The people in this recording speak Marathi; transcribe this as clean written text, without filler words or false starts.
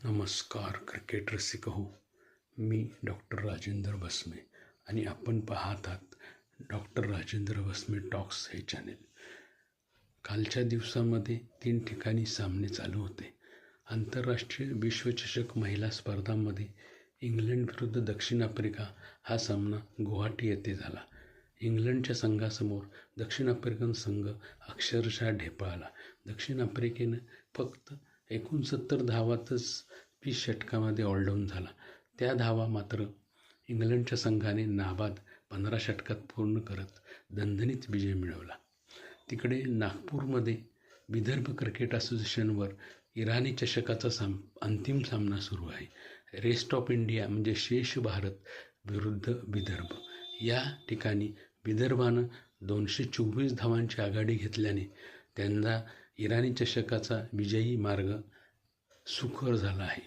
नमस्कार क्रिकेट रसिक हो. मी डॉक्टर राजेंद्र भस्मे आणि आपण पाहत आहात डॉक्टर राजेंद्र भस्मे टॉक्स हे चॅनेल. कालच्या दिवसामध्ये 3 ठिकाणी सामने चालू होते. आंतरराष्ट्रीय विश्वचषक महिला स्पर्धांमध्ये इंग्लंड विरुद्ध दक्षिण आफ्रिका हा सामना गुवाहाटी येथे झाला. इंग्लंडच्या संघासमोर दक्षिण आफ्रिकन संघ अक्षरशः ढेपाळला. दक्षिण आफ्रिकेनं फक्त 69 धावातच 20 षटकामध्ये ऑलडाऊन झाला. त्या धावा मात्र इंग्लंडच्या संघाने नाबाद 15 षटकात पूर्ण करत दणदणीत विजय मिळवला. तिकडे नागपूरमध्ये विदर्भ क्रिकेट असोसिएशनवर इराणी चषकाचा अंतिम सामना सुरू आहे. रेस्ट ऑफ इंडिया म्हणजे शेष भारत विरुद्ध विदर्भ. या ठिकाणी विदर्भानं 224 धावांची आघाडी घेतल्याने त्यांना इराणी चषकाचा विजयी मार्ग सुकर झाला आहे.